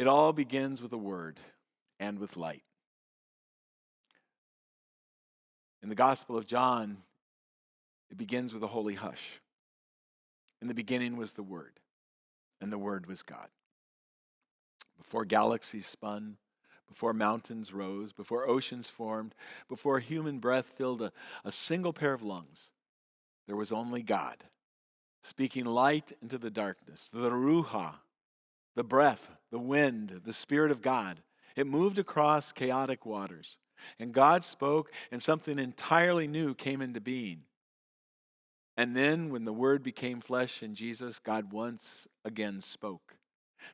It all begins with a word and with light. In the Gospel of John, it begins with a holy hush. In the beginning was the Word, and the Word was God. Before galaxies spun, before mountains rose, before oceans formed, before human breath filled a single pair of lungs, there was only God, speaking light into the darkness, the Ruha, the breath, the wind, the Spirit of God. It moved across chaotic waters, and God spoke, and something entirely new came into being. And then, when the Word became flesh in Jesus, God once again spoke.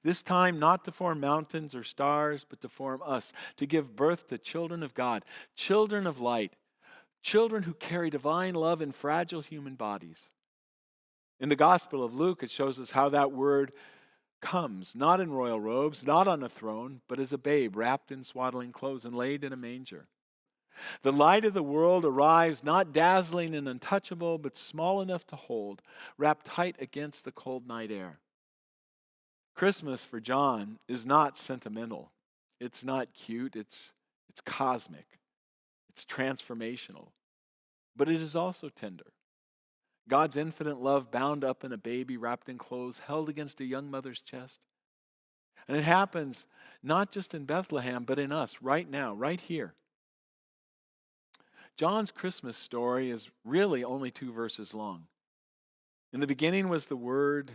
This time not to form mountains or stars, but to form us, to give birth to children of God, children of light, children who carry divine love in fragile human bodies. In the Gospel of Luke, it shows us how that Word comes, not in royal robes, not on a throne, but as a babe wrapped in swaddling clothes and laid in a manger. The light of the world arrives not dazzling and untouchable, but small enough to hold, wrapped tight against the cold night air. Christmas for John is not sentimental. It's not cute. It's cosmic. It's transformational. But it is also tender. God's infinite love bound up in a baby wrapped in clothes, held against a young mother's chest. And it happens not just in Bethlehem, but in us right now, right here. John's Christmas story is really only 2 verses long. In the beginning was the Word,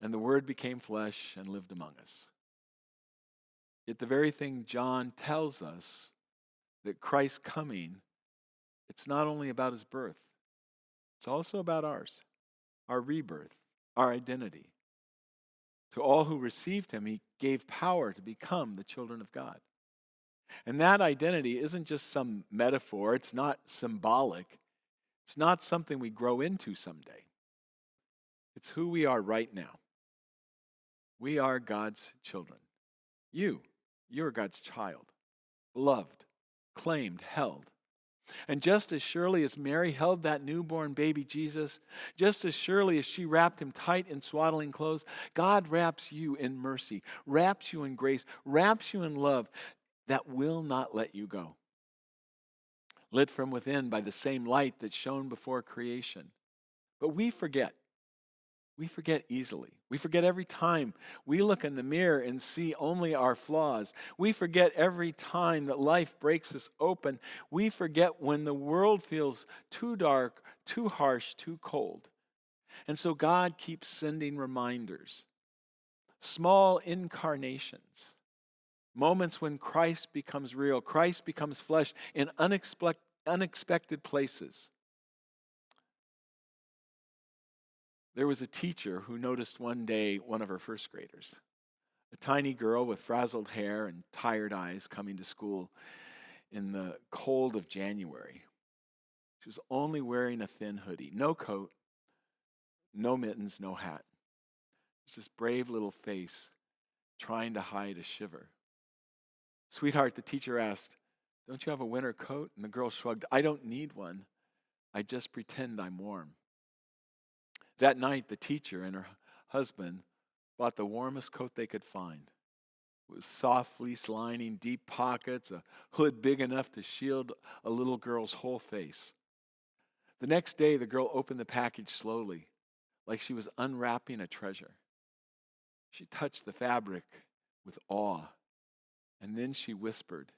and the Word became flesh and lived among us. Yet the very thing John tells us, that Christ's coming, it's not only about his birth, it's also about ours, our rebirth, our identity. To all who received him, he gave power to become the children of God. And that identity isn't just some metaphor. It's not symbolic. It's not something we grow into someday. It's who we are right now. We are God's children. You're God's child, loved, claimed, held. And just as surely as Mary held that newborn baby Jesus, just as surely as she wrapped him tight in swaddling clothes, God wraps you in mercy, wraps you in grace, wraps you in love that will not let you go. Lit from within by the same light that shone before creation. But we forget. We forget easily. We forget every time we look in the mirror and see only our flaws. We forget every time that life breaks us open. We forget when the world feels too dark, too harsh, too cold. And so God keeps sending reminders, small incarnations, moments when Christ becomes real, Christ becomes flesh in unexpected places. There was a teacher who noticed one day one of her first graders, a tiny girl with frazzled hair and tired eyes coming to school in the cold of January. She was only wearing a thin hoodie, no coat, no mittens, no hat. Just this brave little face trying to hide a shiver. "Sweetheart," the teacher asked, "don't you have a winter coat?" And the girl shrugged, "I don't need one. I just pretend I'm warm." That night, the teacher and her husband bought the warmest coat they could find. It was soft fleece lining, deep pockets, a hood big enough to shield a little girl's whole face. The next day, the girl opened the package slowly, like she was unwrapping a treasure. She touched the fabric with awe, and then she whispered,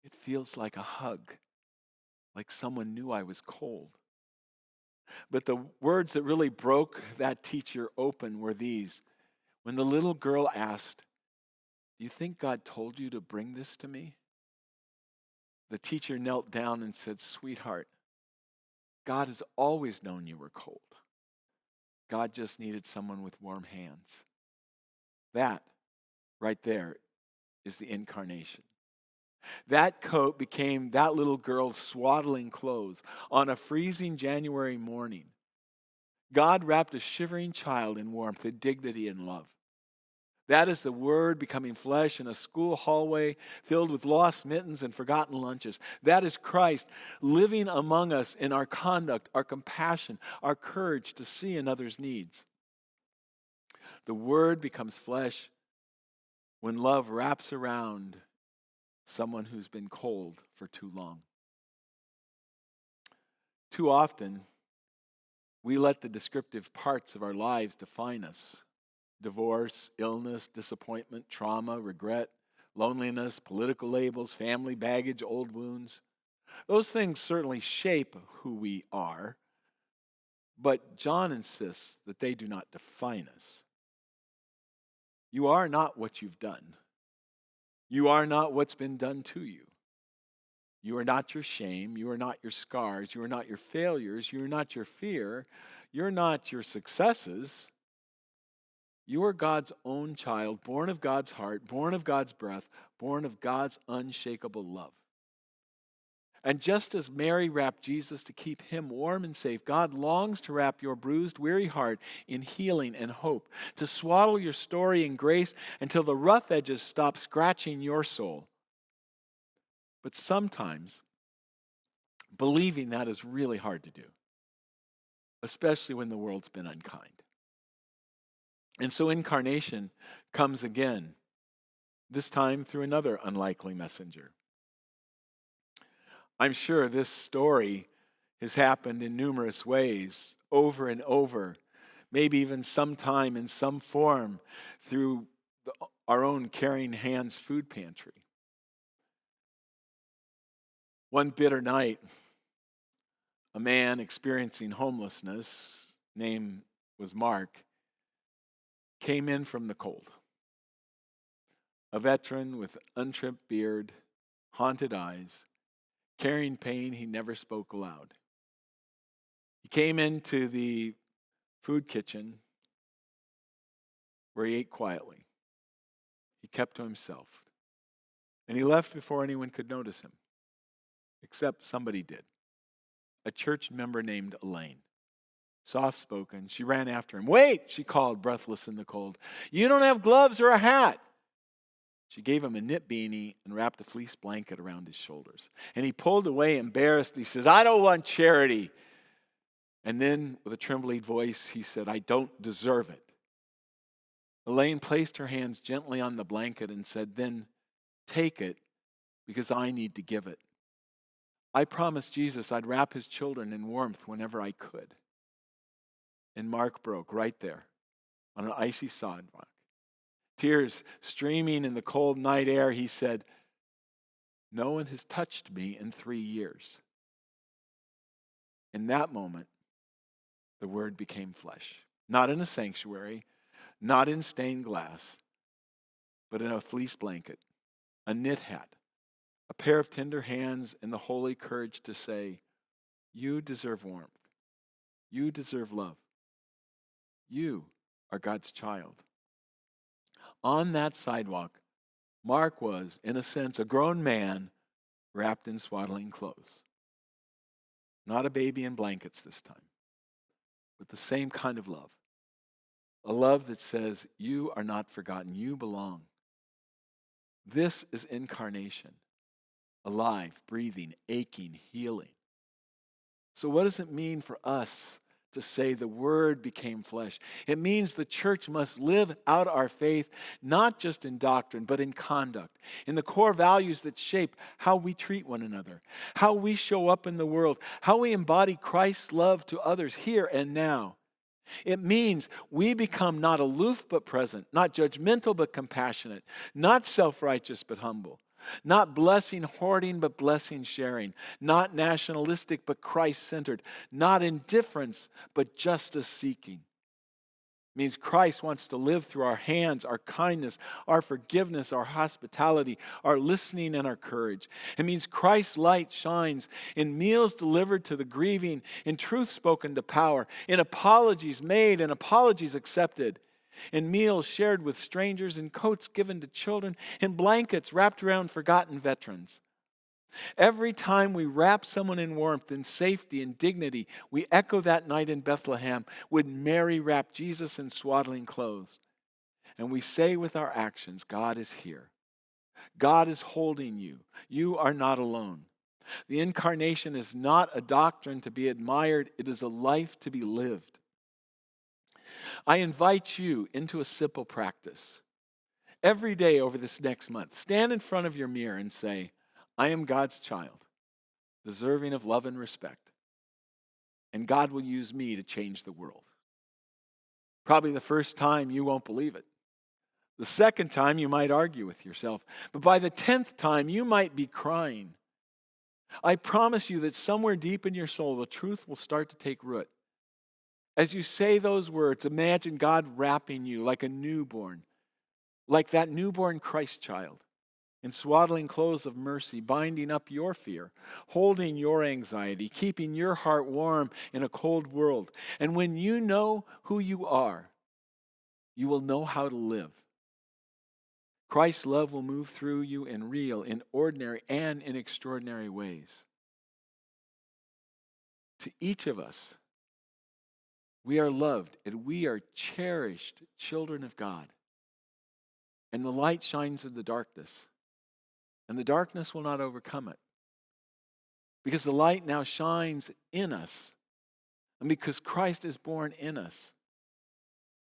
"It feels like a hug, like someone knew I was cold." But the words that really broke that teacher open were these. When the little girl asked, "Do you think God told you to bring this to me?" The teacher knelt down and said, "Sweetheart, God has always known you were cold. God just needed someone with warm hands." That, right there, is the incarnation. That coat became that little girl's swaddling clothes on a freezing January morning. God wrapped a shivering child in warmth, in dignity, and love. That is the Word becoming flesh in a school hallway filled with lost mittens and forgotten lunches. That is Christ living among us in our conduct, our compassion, our courage to see another's needs. The Word becomes flesh when love wraps around someone who's been cold for too long. Too often, we let the descriptive parts of our lives define us. Divorce, illness, disappointment, trauma, regret, loneliness, political labels, family baggage, old wounds. Those things certainly shape who we are, but John insists that they do not define us. You are not what you've done. You are not what's been done to you. You are not your shame. You are not your scars. You are not your failures. You are not your fear. You're not your successes. You are God's own child, born of God's heart, born of God's breath, born of God's unshakable love. And just as Mary wrapped Jesus to keep him warm and safe, God longs to wrap your bruised, weary heart in healing and hope, to swaddle your story in grace until the rough edges stop scratching your soul. But sometimes, believing that is really hard to do, especially when the world's been unkind. And so incarnation comes again, this time through another unlikely messenger. I'm sure this story has happened in numerous ways, over and over, maybe even sometime in some form through our own Caring Hands food pantry. One bitter night, a man experiencing homelessness, name was Mark, came in from the cold. A veteran with untrimmed beard, haunted eyes, carrying pain he never spoke aloud. He came into the food kitchen where he ate quietly. He kept to himself. And he left before anyone could notice him, except somebody did. A church member named Elaine. Soft-spoken, she ran after him. "Wait," she called, breathless in the cold. "You don't have gloves or a hat." She gave him a knit beanie and wrapped a fleece blanket around his shoulders. And he pulled away embarrassed. He says, "I don't want charity." And then, with a trembling voice, he said, "I don't deserve it." Elaine placed her hands gently on the blanket and said, "Then take it, because I need to give it. I promised Jesus I'd wrap his children in warmth whenever I could." And Mark broke right there on an icy sidewalk. Tears streaming in the cold night air, he said, "No one has touched me in 3 years." In that moment, the Word became flesh. Not in a sanctuary, not in stained glass, but in a fleece blanket, a knit hat, a pair of tender hands, and the holy courage to say, "You deserve warmth. You deserve love. You are God's child." On that sidewalk, Mark was, in a sense, a grown man wrapped in swaddling clothes. Not a baby in blankets this time, but the same kind of love. A love that says, "You are not forgotten. You belong." This is incarnation. Alive, breathing, aching, healing. So what does it mean for us to say the Word became flesh? It means the church must live out our faith, not just in doctrine, but in conduct, in the core values that shape how we treat one another, how we show up in the world, how we embody Christ's love to others here and now. It means we become not aloof but present, not judgmental but compassionate, not self-righteous but humble, not blessing hoarding but blessing sharing, not nationalistic but Christ-centered, not indifference but justice seeking. It means Christ wants to live through our hands, our kindness, our forgiveness, our hospitality, our listening, and our courage. It means Christ's light shines in meals delivered to the grieving, in truth spoken to power, in apologies made and apologies accepted, in meals shared with strangers, in coats given to children, in blankets wrapped around forgotten veterans. Every time we wrap someone in warmth, in safety, and dignity, we echo that night in Bethlehem when Mary wrapped Jesus in swaddling clothes. And we say with our actions, God is here. God is holding you. You are not alone. The incarnation is not a doctrine to be admired. It is a life to be lived. I invite you into a simple practice. Every day over this next month, stand in front of your mirror and say, I am God's child, deserving of love and respect, and God will use me to change the world. Probably the first time you won't believe it. The second time you might argue with yourself. But by the 10th time you might be crying. I promise you that somewhere deep in your soul the truth will start to take root. As you say those words, imagine God wrapping you like a newborn, like that newborn Christ child, in swaddling clothes of mercy, binding up your fear, holding your anxiety, keeping your heart warm in a cold world. And when you know who you are, you will know how to live. Christ's love will move through you in real, in ordinary, and in extraordinary ways. To each of us, we are loved and we are cherished children of God. And the light shines in the darkness, and the darkness will not overcome it. Because the light now shines in us, and because Christ is born in us.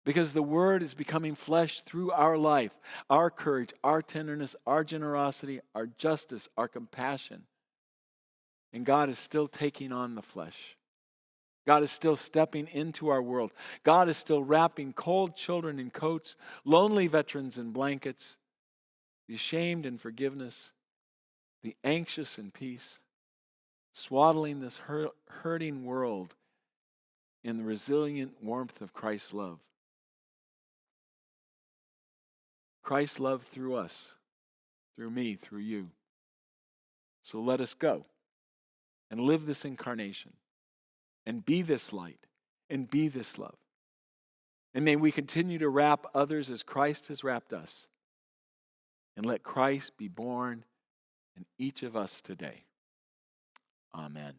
Because the Word is becoming flesh through our life, our courage, our tenderness, our generosity, our justice, our compassion. And God is still taking on the flesh. God is still stepping into our world. God is still wrapping cold children in coats, lonely veterans in blankets, the ashamed in forgiveness, the anxious in peace, swaddling this hurting world in the resilient warmth of Christ's love. Christ's love through us, through me, through you. So let us go and live this incarnation and be this light and be this love. And may we continue to wrap others as Christ has wrapped us. And let Christ be born in each of us today. Amen.